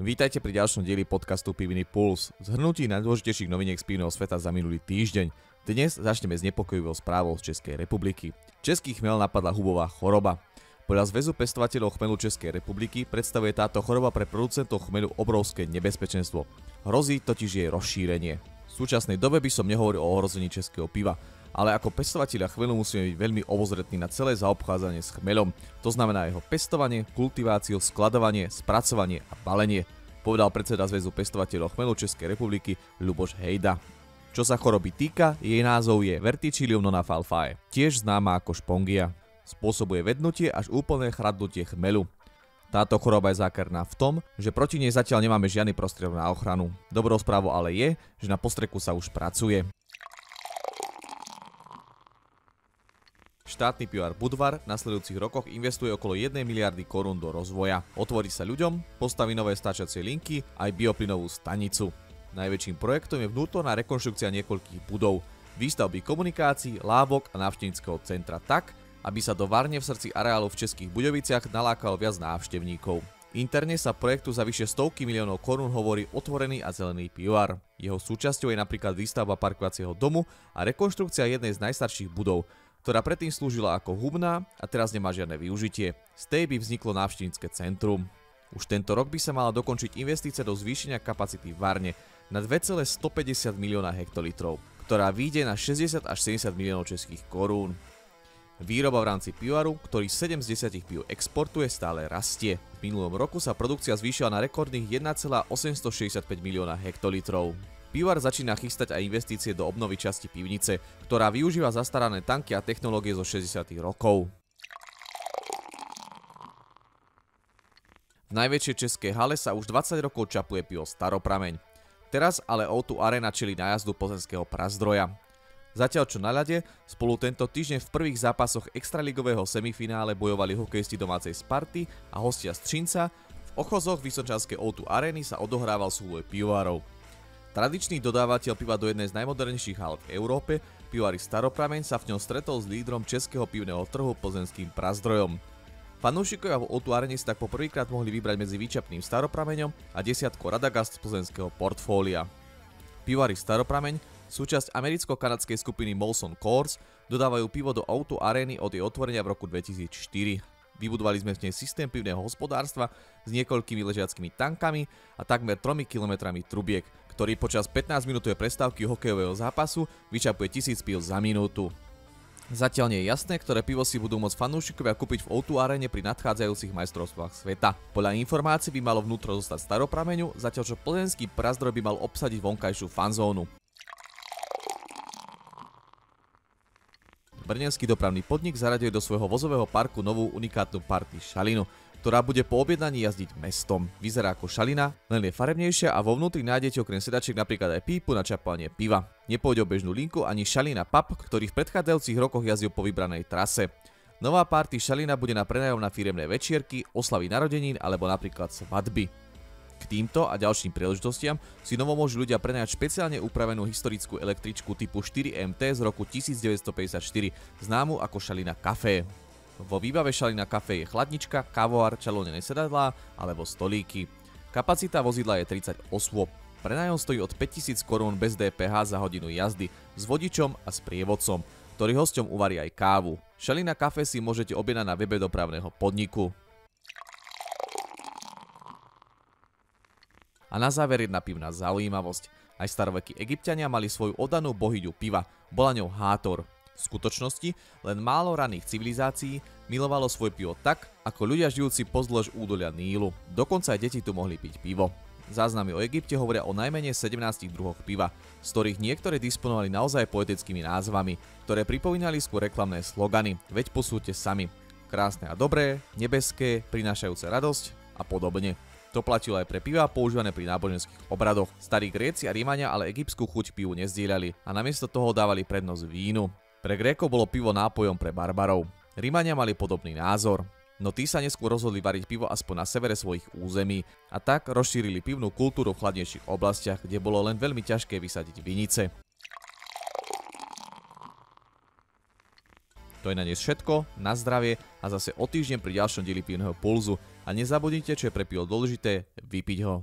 Vítajte pri ďalšom dieli podcastu Pivný puls, zhrnutí najdôležitejších noviniek z pivného sveta za minulý týždeň. Dnes začneme s nepokojivou správou z Českej republiky. Český chmel napadla hubová choroba. Podľa Zväzu pestovateľov chmelu Českej republiky predstavuje táto choroba pre producentov chmelu obrovské nebezpečenstvo. Hrozí totiž jej rozšírenie. V súčasnej dobe by som nehovoril o ohrození českého piva, ale ako pestovatelia chmelu musíme byť veľmi obozretní na celé zaobchádzanie s chmeľom. To znamená jeho pestovanie, kultiváciu, skladovanie, spracovanie a balenie, povedal predseda Zväzu pestovateľov chmelu Českej republiky Ľuboš Hejda. Čo sa choroby týka, jej názov je Verticillium nonafalfae, tiež známa ako špongia. Spôsobuje vednutie až úplné chradnutie chmelu. Táto choroba je zákerná v tom, že proti nej zatiaľ nemáme žiadny prostriedok na ochranu. Dobrou správou ale je, že na postreku sa už pracuje. Štátny pivár Budvar v nasledujúcich rokoch investuje okolo 1 miliardy korún do rozvoja. Otvorí sa ľuďom, postaví nové stáčacie linky aj bioplynovú stanicu. Najväčším projektom je vnútorná rekonštrukcia niekoľkých budov, výstavby komunikácií, lávok a návštevníckeho centra tak, aby sa do varne v srdci areálu v Českých Buďoviciach nalákalo viac návštevníkov. Interne sa projektu za vyše stovky miliónov korún hovorí otvorený a zelený pivovar. Jeho súčasťou je napríklad výstavba parkovacieho domu a rekonštrukcia jednej z najstarších budov, ktorá predtým slúžila ako hubná a teraz nemá žiadne využitie. Z tej by vzniklo návštevnícke centrum. Už tento rok by sa mala dokončiť investícia do zvýšenia kapacity varne na 2,150 milióna hektolitrov, ktorá vyjde na 60 až 70 miliónov českých korún. Výroba v rámci pivaru, ktorý 7 z 10 pív exportuje, stále rastie. V minulom roku sa produkcia zvýšila na rekordných 1,865 milióna hektolitrov. Pivar začína chystať aj investície do obnovy časti pivnice, ktorá využíva zastarané tanky a technológie zo 60. rokov. V najväčšej českej hale sa už 20 rokov čapuje pivo Staroprameň. Teraz ale O2 Arena čelí nájazdu plzeňského Prazdroja. Zatiaľ čo na ľade spolu tento týždeň v prvých zápasoch extraligového semifinále bojovali hokejisti domácej Sparty a hostia z Třinca, v ochozoch vysočanskej O2 Areny sa odohrával súboj pivovárov. Tradičný dodávateľ piva do jednej z najmodernejších hál v Európe, pivovar Staroprameň, sa v ňom stretol s lídrom českého pivného trhu plzeňským Prazdrojom. Fanúšikovia v O2 Arene si tak poprvýkrát mohli vybrať medzi výčapným Staroprameňom a desiatkou Radagast z plzeňského portfólia. Pivovári Staroprameň, súčasť americko-kanadskej skupiny Molson Coors, dodávajú pivo do O2 Areny od jej otvorenia v roku 2004. Vybudovali sme v nej systém pivného hospodárstva s niekoľkými ležiackými tankami a takmer 3 kilometrami trubiek, ktorý počas 15-minútovej prestávky hokejového zápasu vyčapuje 1000 pív za minútu. Zatiaľ nie je jasné, ktoré pivo si budú môcť fanúšikovia kúpiť v O2 Arene pri nadchádzajúcich majstrovstvách sveta. Podľa informácií by malo vnútro zostať Staroprameňu, zatiaľ čo plzeňský Prazdroj by mal obsadiť vonkajšiu fanzónu. Brněnský dopravný podnik zaraduje do svojho vozového parku novú unikátnu party Šalinu, ktorá bude po objednaní jazdiť mestom. Vyzerá ako šalina, len je farebnejšia a vo vnútri nájdete okrem sedačiek napríklad aj pípu na čapovanie piva. Nepôjde o bežnú linku ani šalina pub, ktorý v predchádzajúcich rokoch jazdil po vybranej trase. Nová party Šalina bude na prenajom na firemné večierky, oslavy narodenín alebo napríklad svadby. K týmto a ďalším príležitostiam si novo môžu ľudia prenajať špeciálne upravenú historickú električku typu 4MT z roku 1954, známu ako Šalina Café. Vo výbave Šalina Café je chladnička, kávovar, čalovnené sedadlá alebo stolíky. Kapacita vozidla je 30 osôb. Prenajom stojí od 5000 korún bez DPH za hodinu jazdy s vodičom a sprievodcom, ktorý hosťom uvarí aj kávu. Šalina Café si môžete objednať na webe dopravného podniku. A na záver jedna pivná zaujímavosť. Aj starovekí Egypťania mali svoju oddanú bohyňu piva, bola ňou Hátor. V skutočnosti len málo raných civilizácií milovalo svoje pivo tak, ako ľudia žijúci pozdĺž údolia Nílu. Dokonca aj deti tu mohli piť pivo. Záznamy o Egypte hovoria o najmenej 17 druhoch piva, z ktorých niektoré disponovali naozaj poetickými názvami, ktoré pripomínali skôr reklamné slogany Veď posúďte sami, krásne a dobré, nebeské, prinášajúce radosť a podobne. To platilo aj pre pivá používané pri náboženských obradoch. Starí Gréci a Rímania ale egyptskú chuť pivu nezdieľali a namiesto toho dávali prednosť vínu. Pre Grékov bolo pivo nápojom pre barbarov. Rímania mali podobný názor. No tí sa neskôr rozhodli variť pivo aspoň na severe svojich území a tak rozšírili pivnú kultúru v chladnejších oblastiach, kde bolo len veľmi ťažké vysadiť vinice. To je na dnes všetko, na zdravie a zase o týždeň pri ďalšom dieli Pivného pulzu. A nezabudnite, čo je pre pivo dôležité, vypiť ho.